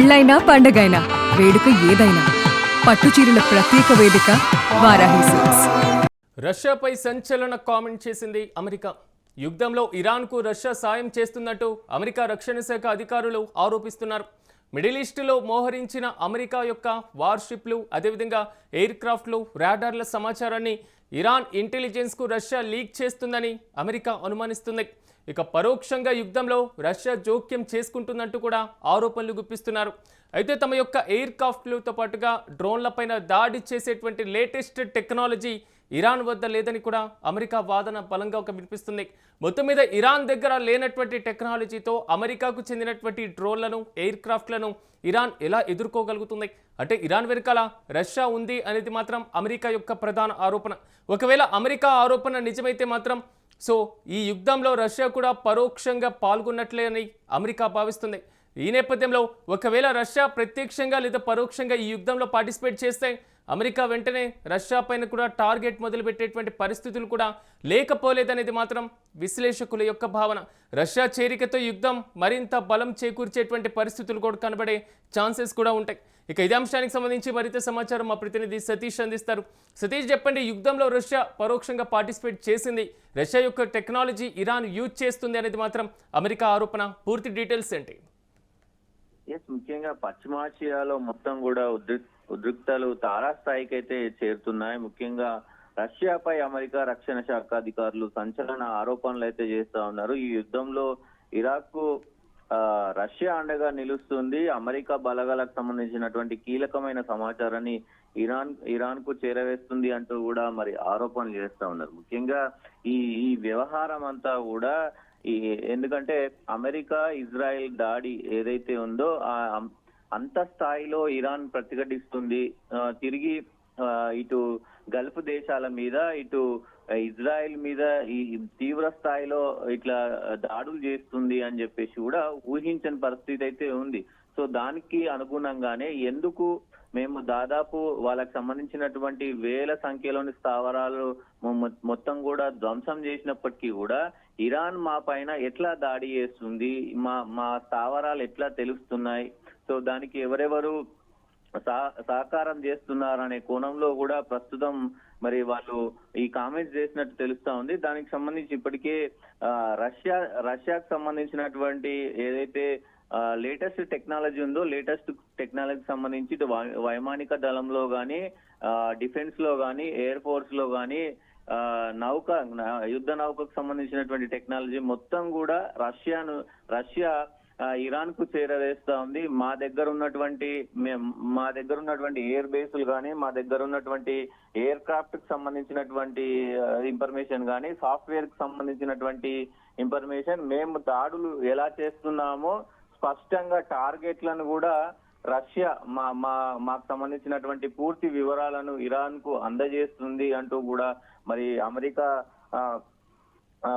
పెళ్ళైనా పండగైనా వేడుక ఏదైనా పట్టుచీరల ప్రత్యేక వేదిక వారాహి సిల్క్స్. రష్యాపై సంచలన కామెంట్ చేసింది అమెరికా. యుద్ధంలో ఇరాన్కు రష్యా సాయం చేస్తున్నట్టు అమెరికా రక్షణ శాఖ అధికారులు ఆరోపిస్తున్నారు. మిడిల్ ఈస్టులో మోహరించిన అమెరికా యొక్క వార్షిప్లు, అదేవిధంగా ఎయిర్ క్రాఫ్ట్లు, రాడార్ల సమాచారాన్ని ఇరాన్ ఇంటెలిజెన్స్కు రష్యా లీక్ చేస్తుందని అమెరికా అనుమానిస్తుంది. ఇక పరోక్షంగా యుద్ధంలో రష్యా జోక్యం చేసుకుంటున్నట్టు కూడా ఆరోపణలు గుప్పిస్తున్నారు. అయితే తమ యొక్క ఎయిర్ క్రాఫ్ట్లతో పాటుగా డ్రోన్లపైన దాడి చేసేటువంటి లేటెస్ట్ టెక్నాలజీ ఇరాన్ వద్ద లేదని కూడా అమెరికా వాదన బలంగా వినిపిస్తుంది. మొత్తం మీద ఇరాన్ దగ్గర లేనటువంటి టెక్నాలజీతో అమెరికాకు చెందినటువంటి డ్రోన్లను, ఎయిర్ క్రాఫ్ట్లను ఇరాన్ ఎలా ఎదుర్కోగలుగుతుంది? అంటే ఇరాన్ వెనకాల రష్యా ఉంది అనేది మాత్రం అమెరికా యొక్క ప్రధాన ఆరోపణ. ఒకవేళ అమెరికా ఆరోపణ నిజమైతే మాత్రం ఈ యుద్ధంలో రష్యా కూడా పరోక్షంగా పాల్గొన్నట్లే అని అమెరికా భావిస్తుంది. ఈ నేపథ్యంలో ఒకవేళ రష్యా ప్రత్యక్షంగా లేదా పరోక్షంగా ఈ యుద్ధంలో పార్టిసిపేట్ చేస్తే అమెరికా వెంటనే రష్యా పైన కూడా టార్గెట్ మొదలుపెట్టేటువంటి పరిస్థితులు కూడా లేకపోలేదనేది మాత్రం విశ్లేషకుల యొక్క భావన. రష్యా చేరికతో యుద్ధం మరింత బలం చేకూర్చేటువంటి పరిస్థితులు కూడా కనబడే ఛాన్సెస్ కూడా ఉంటాయి. ఇక ఇదే అంశానికి సంబంధించి మరింత సమాచారం మా ప్రతినిధి సతీష్ అందిస్తారు. సతీష్, చెప్పండి, యుద్ధంలో రష్యా పరోక్షంగా పార్టిసిపేట్ చేసింది, రష్యా యొక్క టెక్నాలజీ ఇరాన్ యూజ్ చేస్తుంది అనేది మాత్రం అమెరికా ఆరోపణ. పూర్తి డీటెయిల్స్ ఏంటి? ముఖ్యంగా పశ్చిమాసియాలో మొత్తం కూడా ఉద్రిక్తలు తారాస్థాయికి అయితే చేరుతున్నాయి. ముఖ్యంగా రష్యాపై అమెరికా రక్షణ శాఖ అధికారులు సంచలన ఆరోపణలు అయితే చేస్తా ఉన్నారు. ఈ యుద్ధంలో ఇరాక్ రష్యా అండగా నిలుస్తుంది, అమెరికా బలగాలకు సంబంధించినటువంటి కీలకమైన సమాచారాన్ని ఇరాన్ కు చేరవేస్తుంది అంటూ కూడా మరి ఆరోపణలు చేస్తా ఉన్నారు. ముఖ్యంగా ఈ వ్యవహారం అంతా కూడా ఎందుకంటే అమెరికా ఇజ్రాయెల్ దాడి ఏదైతే ఉందో అంత స్థాయిలో ఇరాన్ ప్రతిఘటిస్తుంది, తిరిగి ఇటు గల్ఫ్ దేశాల మీద, ఇటు ఇజ్రాయెల్ మీద ఈ తీవ్ర స్థాయిలో ఇట్లా దాడులు చేస్తుంది అని చెప్పేసి కూడా ఊహించని పరిస్థితి అయితే ఉంది. సో దానికి అనుగుణంగానే ఎందుకు మేము దాదాపు వాళ్ళకి సంబంధించినటువంటి వేల సంఖ్యలోని స్థావరాలు మొత్తం కూడా ధ్వంసం చేసినప్పటికీ కూడా ఇరాన్ మా పైన ఎట్లా దాడి చేస్తుంది, మా స్థావరాలు ఎట్లా తెలుస్తున్నాయి, సో దానికి ఎవరెవరు సహకారం చేస్తున్నారనే కోణంలో కూడా ప్రస్తుతం మరి వాళ్ళు ఈ కామెంట్స్ చేసినట్టు తెలుస్తా ఉంది. దానికి సంబంధించి ఇప్పటికే రష్యాకు సంబంధించినటువంటి ఏదైతే లేటెస్ట్ టెక్నాలజీ ఉందో, లేటెస్ట్ టెక్నాలజీ సంబంధించి వైమానిక దళంలో గానీ, డిఫెన్స్ లో గానీ, ఎయిర్ ఫోర్స్ లో గానీ, యుద్ధ నౌకకు సంబంధించినటువంటి టెక్నాలజీ మొత్తం కూడా రష్యా ఇరాన్ కు చేరవేస్తా ఉంది. మా దగ్గర ఉన్నటువంటి ఎయిర్ బేసులు కానీ, మా దగ్గర ఉన్నటువంటి ఎయిర్ క్రాఫ్ట్ కు సంబంధించినటువంటి ఇన్ఫర్మేషన్ కానీ, సాఫ్ట్వేర్ కు సంబంధించినటువంటి ఇన్ఫర్మేషన్, మేము దాడులు ఎలా చేస్తున్నామో స్పష్టంగా టార్గెట్లను కూడా రష్యా మాకు సంబంధించినటువంటి పూర్తి వివరాలను ఇరాన్ కు అందజేస్తుంది అంటూ కూడా మరి అమెరికా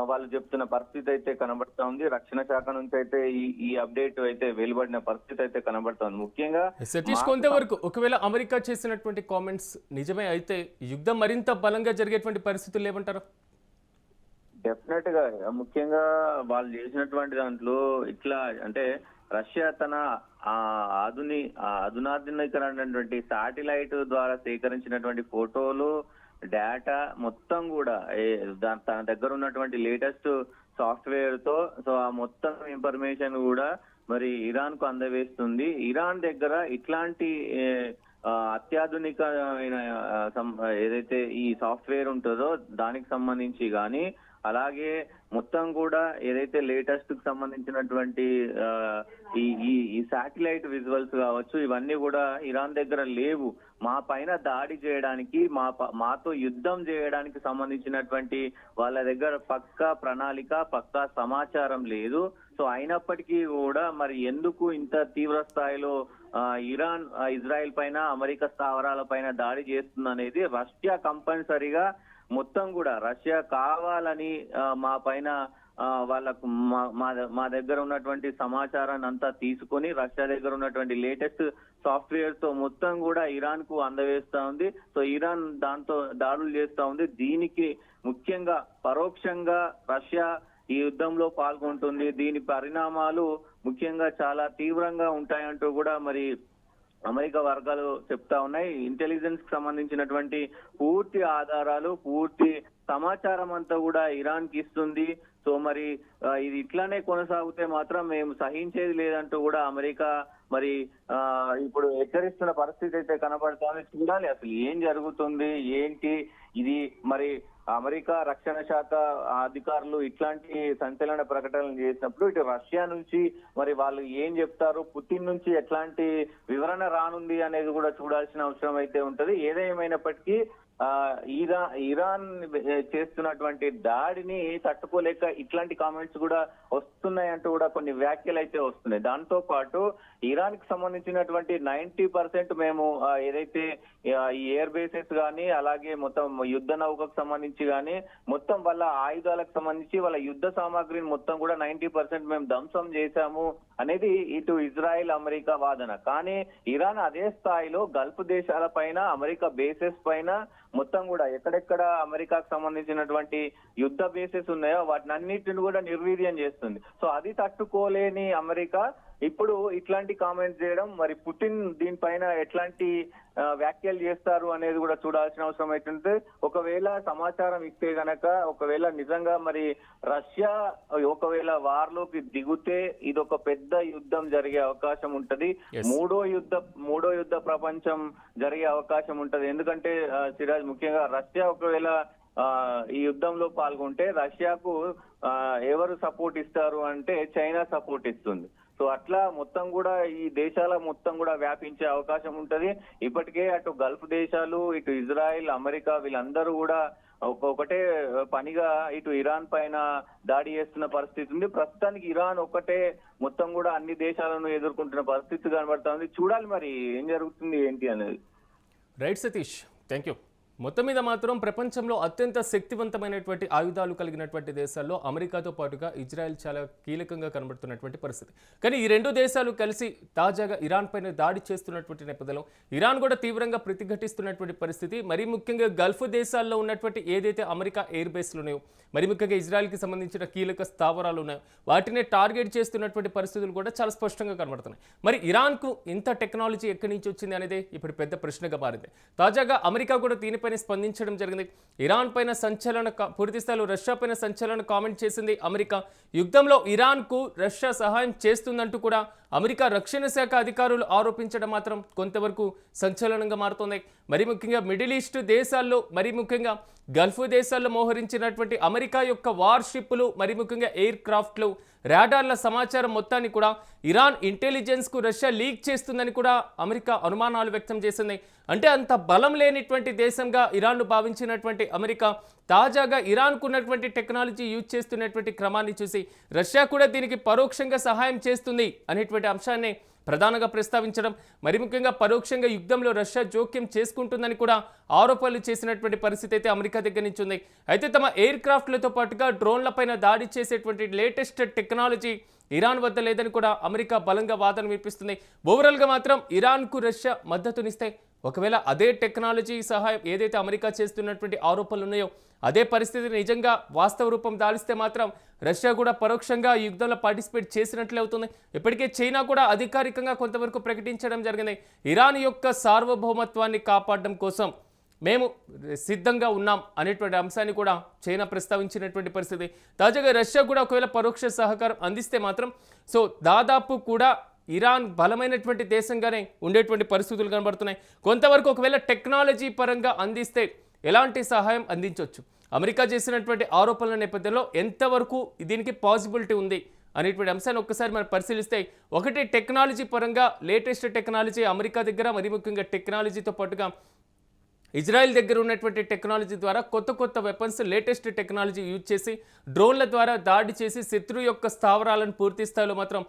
వాళ్ళు చెప్తున్న పరిస్థితి అయితే కనబడతా ఉంది. రక్షణ శాఖ నుంచి అయితే ఈ అప్డేట్ అయితే వెలువడిన పరిస్థితి అయితే కనబడతా ఉంది. ముఖ్యంగా సతీష్, కొంతవరకు ఒకవేళ అమెరికా చేసినటువంటి కామెంట్స్ నిజమే అయితే యుద్ధం మరింత బలంగా జరిగేటువంటి పరిస్థితులు లేవంటారు? డెఫినెట్ గా ముఖ్యంగా వాళ్ళు చేసినటువంటి దాంట్లో ఇట్లా అంటే రష్యా తన అధునాతనీకరణటువంటి శాటిలైట్ ద్వారా సేకరించినటువంటి ఫోటోలు, డేటా మొత్తం కూడా తన దగ్గర ఉన్నటువంటి లేటెస్ట్ సాఫ్ట్వేర్ తో ఆ మొత్తం ఇన్ఫర్మేషన్ కూడా మరి ఇరాన్ కు అందవేస్తుంది. ఇరాన్ దగ్గర ఇట్లాంటి అత్యాధునికమైన ఏదైతే ఈ సాఫ్ట్వేర్ ఉంటుందో దానికి సంబంధించి కానీ, అలాగే మొత్తం కూడా ఏదైతే లేటెస్ట్ కు సంబంధించినటువంటి ఈ శాటిలైట్ విజువల్స్ కావచ్చు, ఇవన్నీ కూడా ఇరాన్ దగ్గర లేవు. మా పైన దాడి చేయడానికి, మాతో యుద్ధం చేయడానికి సంబంధించినటువంటి వాళ్ళ దగ్గర పక్కా ప్రణాళిక, పక్కా సమాచారం లేదు. సో అయినప్పటికీ కూడా మరి ఎందుకు ఇంత తీవ్ర స్థాయిలో ఇరాన్ ఇజ్రాయెల్ పైన, అమెరికా స్థావరాల పైన దాడి చేస్తుంది అనేది రష్యా కంపల్సరిగా మొత్తం కూడా రష్యా కావాలని మా పైన వాళ్ళకు మా దగ్గర ఉన్నటువంటి సమాచారాన్ని అంతా తీసుకొని రష్యా దగ్గర ఉన్నటువంటి లేటెస్ట్ సాఫ్ట్వేర్ తో మొత్తం కూడా ఇరాన్ కు అందవేస్తా ఉంది. సో ఇరాన్ దాంతో దాడులు చేస్తా ఉంది. దీనికి ముఖ్యంగా పరోక్షంగా రష్యా ఈ యుద్ధంలో పాల్గొంటుంది. దీని పరిణామాలు ముఖ్యంగా చాలా తీవ్రంగా ఉంటాయంటూ కూడా మరి అమెరికా వర్గాలు చెప్తా ఉన్నాయి. ఇంటెలిజెన్స్ కి సంబంధించినటువంటి పూర్తి ఆధారాలు, పూర్తి సమాచారం అంతా కూడా ఇరాన్ కి ఇస్తుంది. సో మరి ఇది ఇట్లానే కొనసాగితే మాత్రం మేము సహించేది లేదంటూ కూడా అమెరికా మరి ఇప్పుడు హెచ్చరిస్తున్న పరిస్థితి అయితే కనబడుతోంది. చూడాలి అసలు ఏం జరుగుతుంది ఏంటి ఇది. మరి అమెరికా రక్షణ శాఖ అధికారులు ఇట్లాంటి సంచలన ప్రకటనలు చేసినప్పుడు ఇటు రష్యా నుంచి మరి వాళ్ళు ఏం చెప్తారు, పుతిన్ నుంచి ఎట్లాంటి వివరణ రానుంది అనేది కూడా చూడాల్సిన అవసరం అయితే ఉంటది. ఏదేమైనప్పటికీ ఇరాన్ చేస్తున్నటువంటి దాడిని తట్టుకోలేక ఇట్లాంటి కామెంట్స్ కూడా వస్తున్నాయంటూ కూడా కొన్ని వ్యాఖ్యలు అయితే వస్తున్నాయి. దాంతో పాటు ఇరాన్ కి సంబంధించినటువంటి 90% మేము ఏదైతే ఈ ఎయిర్ బేసెస్ గానీ అలాగే మొత్తం యుద్ధ నౌకకు సంబంధించి గానీ మొత్తం వాళ్ళ ఆయుధాలకు సంబంధించి వాళ్ళ యుద్ధ సామాగ్రిని మొత్తం కూడా 90% మేము ధ్వంసం చేశాము అనేది ఇటు ఇజ్రాయెల్ అమెరికా వాదన. కానీ ఇరాన్ అదే స్థాయిలో గల్ఫ్ దేశాల పైన అమెరికా బేసెస్ పైన మొత్తం కూడా ఎక్కడెక్కడ అమెరికాకు సంబంధించినటువంటి యుద్ధ బేసెస్ ఉన్నాయో వాటిని అన్నిటిని కూడా నిర్వీర్యం చేస్తుంది. సో అది తట్టుకోలేని అమెరికా ఇప్పుడు ఇట్లాంటి కామెంట్స్ చేయడం, మరి పుతిన్ దీనిపైన ఎట్లాంటి వ్యాఖ్యలు చేస్తారు అనేది కూడా చూడాల్సిన అవసరం అయితే. ఒకవేళ సమాచారం ఇస్తే గనక, ఒకవేళ నిజంగా మరి రష్యా ఒకవేళ వార్లోకి దిగుతే ఇది ఒక పెద్ద యుద్ధం జరిగే అవకాశం ఉంటది. మూడో యుద్ధ ప్రపంచం జరిగే అవకాశం ఉంటది. ఎందుకంటే సిరాజ్, ముఖ్యంగా రష్యా ఒకవేళ ఈ యుద్ధంలో పాల్గొంటే రష్యాకు ఎవరు సపోర్ట్ ఇస్తారు అంటే చైనా సపోర్ట్ ఇస్తుంది. సో అట్లా మొత్తం కూడా ఈ దేశాల మొత్తం కూడా వ్యాపించే అవకాశం ఉంటది. ఇప్పటికే అటు గల్ఫ్ దేశాలు, ఇటు ఇజ్రాయెల్, అమెరికా వీళ్ళందరూ కూడా ఒకటే పనిగా ఇటు ఇరాన్ పైన దాడి చేస్తున్న పరిస్థితి ఉంది. ప్రస్తుతానికి ఇరాన్ ఒకటే మొత్తం కూడా అన్ని దేశాలను ఎదుర్కొంటున్న పరిస్థితి కనబడుతుంది. చూడాలి మరి ఏం జరుగుతుంది ఏంటి అనేది. Right Satish, thank you. మొత్తం మీద మాత్రం ప్రపంచంలో అత్యంత శక్తివంతమైనటువంటి ఆయుధాలు కలిగినటువంటి దేశాల్లో అమెరికాతో పాటుగా ఇజ్రాయెల్ చాలా కీలకంగా కనబడుతున్నటువంటి పరిస్థితి. కానీ ఈ రెండు దేశాలు కలిసి తాజాగా ఇరాన్ పైన దాడి చేస్తున్నటువంటి నేపథ్యంలో ఇరాన్ కూడా తీవ్రంగా ప్రతిఘటిస్తున్నటువంటి పరిస్థితి. మరీ ముఖ్యంగా గల్ఫ్ దేశాల్లో ఉన్నటువంటి ఏదైతే అమెరికా ఎయిర్ బేస్లు ఉన్నాయో, మరి ముఖ్యంగా ఇజ్రాయెల్కి సంబంధించిన కీలక స్థావరాలు ఉన్నాయో వాటినే టార్గెట్ చేస్తున్నటువంటి పరిస్థితులు కూడా చాలా స్పష్టంగా కనబడుతున్నాయి. మరి ఇరాన్కు ఇంత టెక్నాలజీ ఎక్కడి నుంచి వచ్చింది అనేది ఇప్పుడు పెద్ద ప్రశ్నగా మారింది. తాజాగా అమెరికా కూడా దీనిపైన స్పందించడం జరిగింది. ఇరాన్ పైన పూర్తి స్థాయిలో రష్యా పైన సంచలన కామెంట్ చేసింది అమెరికా. యుద్ధంలో ఇరాన్కు రష్యా సహాయం చేస్తుందంటూ కూడా అమెరికా రక్షణ శాఖ అధికారులు ఆరోపించడం మాత్రం కొంతవరకు సంచలనంగా మారుతోంది. మరి ముఖ్యంగా మిడిల్ ఈస్ట్ దేశాల్లో, మరి ముఖ్యంగా గల్ఫ్ దేశాల్లో మోహరించినటువంటి అమెరికా యొక్క వార్షిప్లు, మరి ముఖ్యంగా ఎయిర్ క్రాఫ్ట్లు, రాడార్ల సమాచారం మొత్తాన్ని కూడా ఇరాన్ ఇంటెలిజెన్స్కు రష్యా లీక్ చేస్తుందని కూడా అమెరికా అనుమానాలు వ్యక్తం చేసింది. అంటే అంత బలం లేనిటువంటి దేశంగా ఇరాన్ను భావించినటువంటి అమెరికా తాజాగా ఇరాన్కు ఉన్నటువంటి టెక్నాలజీ యూజ్ చేస్తున్నటువంటి క్రమాన్ని చూసి రష్యా కూడా దీనికి పరోక్షంగా సహాయం చేస్తుంది అనేటువంటి అంశాన్ని ప్రధానంగా ప్రస్తావించడం, మరి ముఖ్యంగా పరోక్షంగా యుద్ధంలో రష్యా జోక్యం చేసుకుంటుందని కూడా ఆరోపణలు చేసినటువంటి పరిస్థితి అయితే అమెరికా దగ్గర నుంచి ఉంది. అయితే తమ ఎయిర్ క్రాఫ్ట్లతో పాటుగా డ్రోన్లపైన దాడి చేసేటువంటి లేటెస్ట్ టెక్నాలజీ ఇరాన్ వద్ద లేదని కూడా అమెరికా బలంగా వాదన వినిపిస్తుంది. ఓవరాల్గా మాత్రం ఇరాన్కు రష్యా మద్దతునిస్తే ఒకవేళ అదే టెక్నాలజీ సహాయం ఏదైతే అమెరికా చేస్తున్నటువంటి ఆరోపణలు ఉన్నాయో అదే పరిస్థితి నిజంగా వాస్తవ రూపం దాలిస్తే మాత్రం రష్యా కూడా పరోక్షంగా ఈ యుద్ధంలో పార్టిసిపేట్ చేసినట్లే అవుతుంది. ఇప్పటికే చైనా కూడా అధికారికంగా కొంతవరకు ప్రకటించడం జరిగింది. ఇరాన్ యొక్క సార్వభౌమత్వాన్ని కాపాడడం కోసం మేము సిద్ధంగా ఉన్నాం అనేటువంటి అంశాన్ని కూడా చైనా ప్రస్తావించినటువంటి పరిస్థితి. తాజాగా రష్యా కూడా ఒకవేళ పరోక్ష సహకారం అందిస్తే మాత్రం దాదాపు కూడా ఇరాన్ బలమైనటువంటి దేశంగానే ఉండేటువంటి పరిస్థితులు కనబడుతున్నాయి. కొంతవరకు ఒకవేళ టెక్నాలజీ పరంగా అందిస్తే ఎలాంటి సహాయం అందించవచ్చు, అమెరికా చేసినటువంటి ఆరోపణల నేపథ్యంలో ఎంతవరకు దీనికి పాసిబిలిటీ ఉంది అనేటువంటి అంశాన్ని ఒక్కసారి మనం పరిశీలిస్తే, ఒకటి టెక్నాలజీ పరంగా లేటెస్ట్ టెక్నాలజీ అమెరికా దగ్గర, మరి ముఖ్యంగా టెక్నాలజీతో పాటుగా ఇజ్రాయెల్ దగ్గర ఉన్నటువంటి టెక్నాలజీ ద్వారా కొత్త వెపన్స్, లేటెస్ట్ టెక్నాలజీ యూజ్ చేసి డ్రోన్ల ద్వారా దాడి చేసి శత్రువు యొక్క స్థావరాలను పూర్తి స్థాయిలో మాత్రం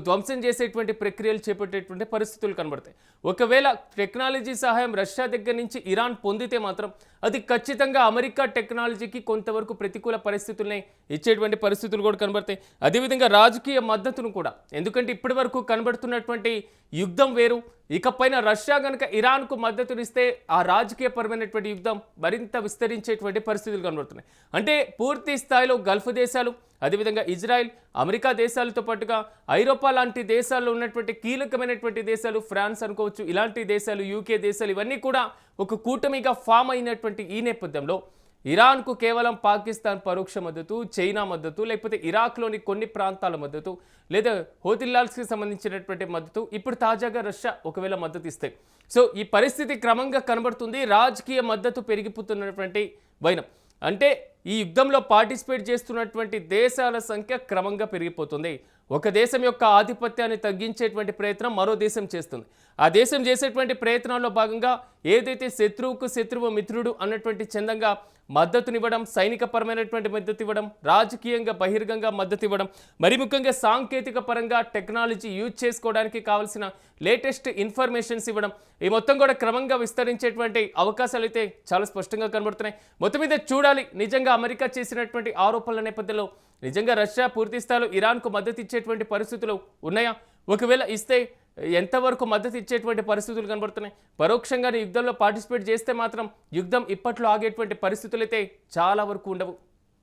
ధ్వంసం చేసేటువంటి ప్రక్రియలు చేపట్టేటువంటి పరిస్థితులు కనబడతాయి. ఒకవేళ టెక్నాలజీ సహాయం రష్యా దగ్గర నుంచి ఇరాన్ పొందితే మాత్రం అది ఖచ్చితంగా అమెరికా టెక్నాలజీకి కొంతవరకు ప్రతికూల పరిస్థితుల్ని ఇచ్చేటువంటి పరిస్థితులు కూడా కనబడతాయి. అదేవిధంగా రాజకీయ మద్దతును కూడా, ఎందుకంటే ఇప్పటి వరకు కనబడుతున్నటువంటి యుద్ధం వేరు, ఇకపైన రష్యా గనుక ఇరాన్కు మద్దతునిస్తే ఆ రాజకీయపరమైనటువంటి యుద్ధం మరింత విస్తరించేటువంటి పరిస్థితులు కనబడుతున్నాయి. అంటే పూర్తి స్థాయిలో గల్ఫ్ దేశాలు, అదేవిధంగా ఇజ్రాయెల్, అమెరికా దేశాలతో పాటుగా ఐరోపా లాంటి దేశాల్లో ఉన్నటువంటి కీలకమైనటువంటి దేశాలు, ఫ్రాన్స్ అనుకోవచ్చు, ఇలాంటి దేశాలు, యూకే దేశాలు, ఇవన్నీ కూడా ఒక కూటమిగా ఫామ్ అయినటువంటి ఈ నేపథ్యంలో ఇరాన్కు కేవలం పాకిస్తాన్ పరోక్ష మద్దతు, చైనా మద్దతు, లేకపోతే ఇరాక్లోని కొన్ని ప్రాంతాల మద్దతు, లేదా హోతిల్లాల్స్కి సంబంధించినటువంటి మద్దతు, ఇప్పుడు తాజాగా రష్యా ఒకవేళ మద్దతు ఇస్తే, సో ఈ పరిస్థితి క్రమంగా కనబడుతుంది. రాజకీయ మద్దతు పెరిగిపోతున్నటువంటి వైనం అంటే ఈ యుద్ధంలో పార్టిసిపేట్ చేస్తున్నటువంటి దేశాల సంఖ్య క్రమంగా పెరిగిపోతుంది. ఒక దేశం యొక్క ఆధిపత్యాన్ని తగ్గించేటువంటి ప్రయత్నం మరో దేశం చేస్తుంది. ఆ దేశం చేసేటువంటి ప్రయత్నాల్లో భాగంగా ఏదైతే శత్రువుకు శత్రువు మిత్రుడు అన్నటువంటి చందంగా మద్దతునివ్వడం, సైనికపరమైనటువంటి మద్దతు ఇవ్వడం, రాజకీయంగా బహిరంగంగా మద్దతు ఇవ్వడం, మరి ముఖ్యంగా సాంకేతిక పరంగా టెక్నాలజీ యూజ్ చేసుకోవడానికి కావాల్సిన లేటెస్ట్ ఇన్ఫర్మేషన్స్ ఇవ్వడం, ఈ మొత్తం కూడా క్రమంగా విస్తరించేటువంటి అవకాశాలు అయితే చాలా స్పష్టంగా కనబడుతున్నాయి. మొత్తం మీద చూడాలి నిజంగా అమెరికా చేసినటువంటి ఆరోపణల నేపథ్యంలో నిజంగా రష్యా పూర్తి స్థాయిలో ఇరాన్కు మద్దతు ఇచ్చేటువంటి పరిస్థితులు ఉన్నాయా? ఒకవేళ ఇస్తే ఎంతవరకు మద్దతు ఇచ్చేటువంటి పరిస్థితులు కనబడుతున్నాయి? పరోక్షంగా యుద్ధంలో పార్టిసిపేట్ చేస్తే మాత్రం యుద్ధం ఇప్పట్లో ఆగేటువంటి పరిస్థితులు అయితే చాలా వరకు ఉండవు.